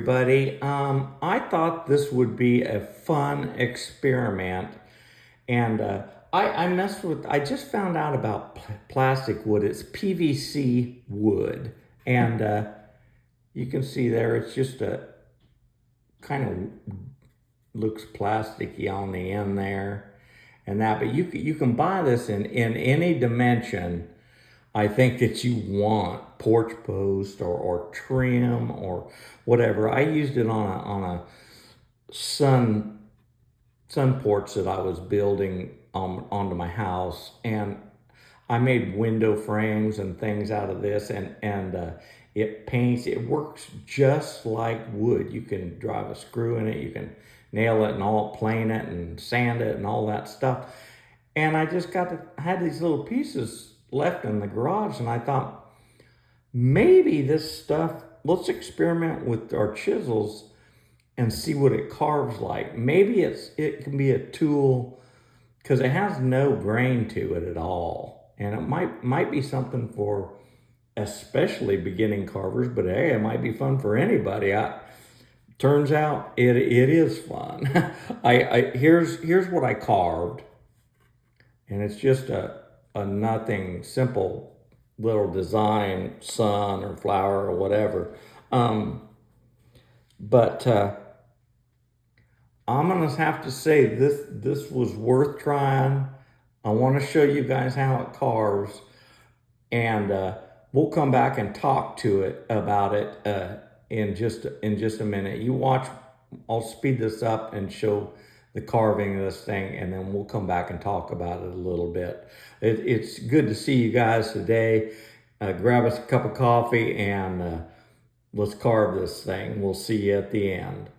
everybody. I thought this would be a fun experiment, and I messed with. I just found out about plastic wood. It's PVC wood, and you can see there. It's just a kind of looks plasticky on the end there, and that. But you can buy this in any dimension. I think that you want porch post or trim or whatever. I used it on a sun sun porch that I was building onto my house, and I made window frames and things out of this, and it paints. It works just like wood. You can drive a screw in it. You can nail it and all plane it and sand it and all that stuff. And I just had these little pieces left in the garage, and I thought maybe this stuff. Let's experiment with our chisels and see what it carves like. Maybe it can be a tool because it has no grain to it at all, and it might be something for especially beginning carvers. But hey, it might be fun for anybody. Turns out it is fun. Here's what I carved, and it's just a nothing simple little design, sun or flower or whatever. But I'm gonna have to say this was worth trying. I want to show you guys how it carves, and we'll come back and talk to it about it in just a minute. You watch. I'll speed this up and show the carving of this thing, and then we'll come back and talk about it a little bit. It's good to see you guys today. Grab us a cup of coffee and let's carve this thing. We'll see you at the end.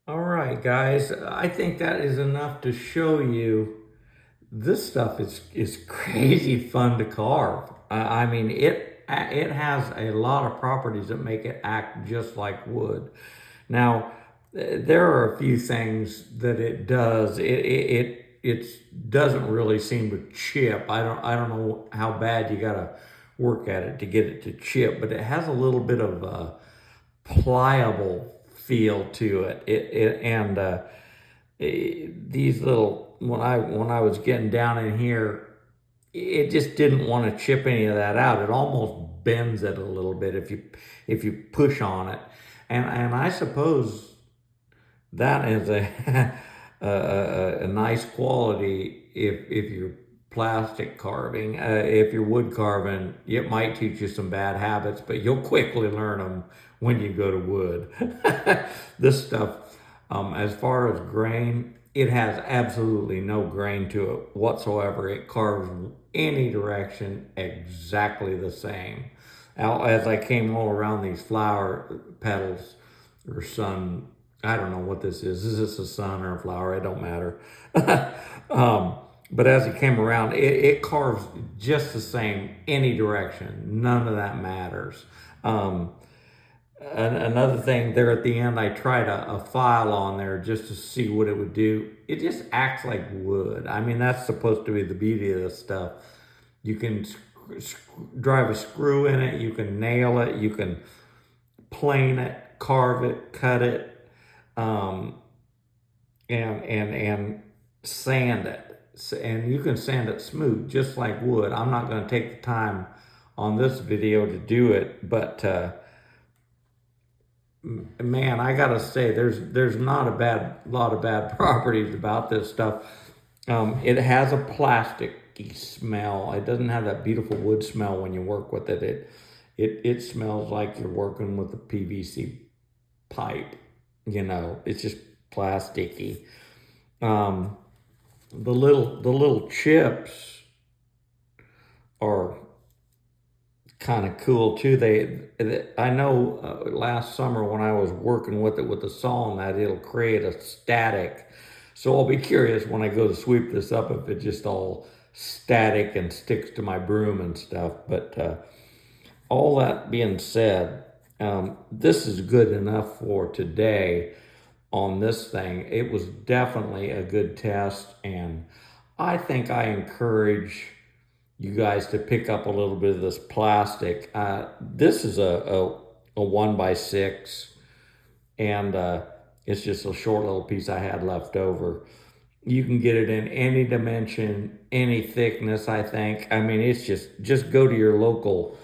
All right, guys, I think that is enough to show you this stuff is crazy fun to carve. I mean, it it has a lot of properties that make it act just like wood. Now, there are a few things that it does. It doesn't really seem to chip. I don't know how bad you gotta work at it to get it to chip, but it has a little bit of a pliable feel to it. These little, when I was getting down in here, it just didn't want to chip any of that out. It almost bends it a little bit if you push on it, and I suppose that is a nice quality if you're plastic carving. If you're wood carving, it might teach you some bad habits, but you'll quickly learn them when you go to wood. This stuff, as far as grain, it has absolutely no grain to it whatsoever. It carves any direction exactly the same. As I came all around these flower petals or sun, I don't know what this is. Is this a sun or a flower? It don't matter. But as it came around, it carves just the same any direction. None of that matters. Another thing there at the end, I tried a file on there just to see what it would do. It just acts like wood. I mean, that's supposed to be the beauty of this stuff. You can drive a screw in it, you can nail it, you can plane it, carve it, cut it, and sand it. And you can sand it smooth, just like wood. I'm not going to take the time on this video to do it, but man, I gotta say, there's not a lot of bad properties about this stuff. It has a plasticky smell. It doesn't have that beautiful wood smell when you work with it. It smells like you're working with a PVC pipe. You know, it's just plasticky. The little chips are kind of cool too. I know last summer when I was working with it with the saw and that, it'll create a static. So I'll be curious when I go to sweep this up if it just all static and sticks to my broom and stuff. But all that being said, this is good enough for today on this thing. It was definitely a good test, and I think I encourage you guys to pick up a little bit of this plastic. This is a 1x6, and it's just a short little piece I had left over. You can get it in any dimension, any thickness, I think. I mean, it's just go to your local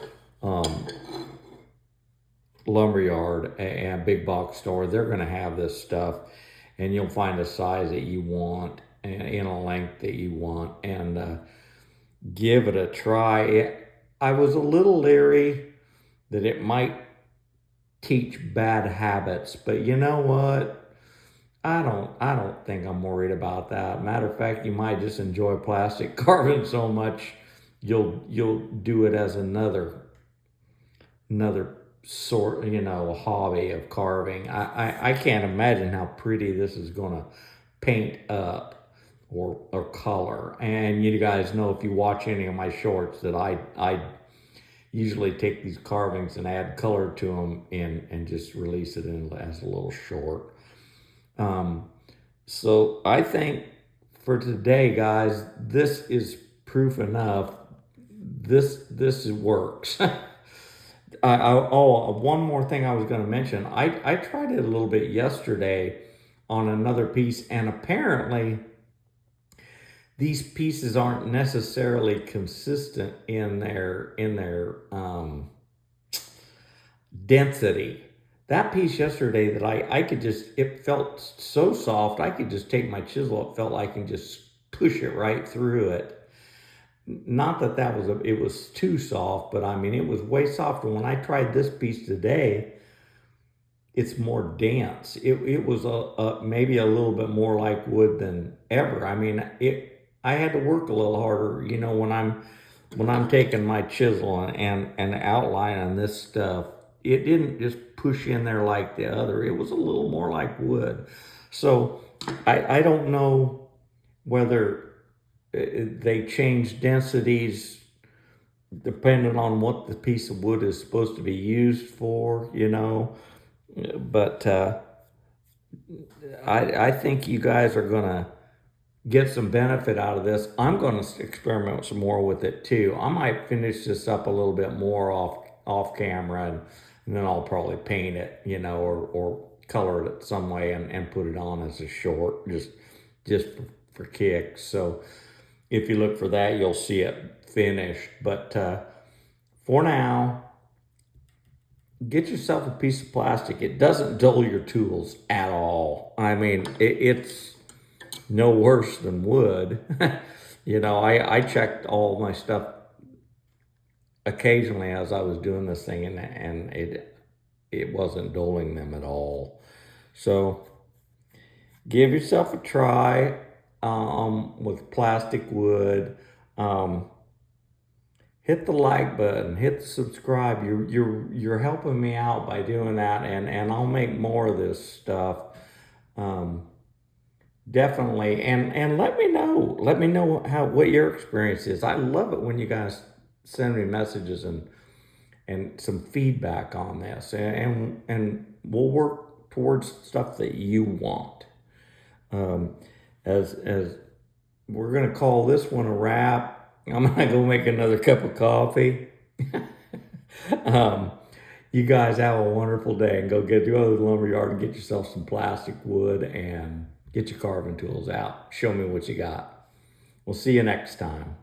lumberyard and big box store. They're going to have this stuff, and you'll find a size that you want and in a length that you want, and give it a try. I was a little leery that it might teach bad habits, but you know what? I don't think I'm worried about that. Matter of fact, you might just enjoy plastic carving so much you'll do it as another sort, hobby of carving. I can't imagine how pretty this is gonna paint up or color. And you guys know, if you watch any of my shorts, that I usually take these carvings and add color to them and just release it in as a little short. So I think for today, guys, this is proof enough. This works. One more thing I was going to mention. I tried it a little bit yesterday on another piece, and apparently these pieces aren't necessarily consistent in their density. That piece yesterday that I could just, it felt so soft, I could just take my chisel, it felt like I can just push it right through it. Not that it was too soft, but I mean, it was way softer. When I tried this piece today, it's more dense. It was maybe a little bit more like wood than ever. I mean, I had to work a little harder, when I'm taking my chisel and outlining this stuff. It didn't just push in there like the other. It was a little more like wood. So I don't know whether they changed densities depending on what the piece of wood is supposed to be used for, you know. But I think you guys are gonna get some benefit out of this. I'm gonna experiment some more with it too. I might finish this up a little bit more off camera, and then I'll probably paint it, you know, or color it some way and put it on as a short, just for kicks. So if you look for that, you'll see it finished. But for now, get yourself a piece of plastic. It doesn't dull your tools at all. I mean, it's no worse than wood. You know, I checked all my stuff occasionally as I was doing this thing, and it wasn't dulling them at all. So give yourself a try with plastic wood. Hit the like button, hit the subscribe. You're helping me out by doing that, and I'll make more of this stuff. Definitely, and let me know. Let me know what your experience is. I love it when you guys send me messages and some feedback on this, and we'll work towards stuff that you want. As we're gonna call this one a wrap. I'm gonna go make another cup of coffee. um, you guys have a wonderful day, and go to the lumberyard and get yourself some plastic wood and get your carving tools out. Show me what you got. We'll see you next time.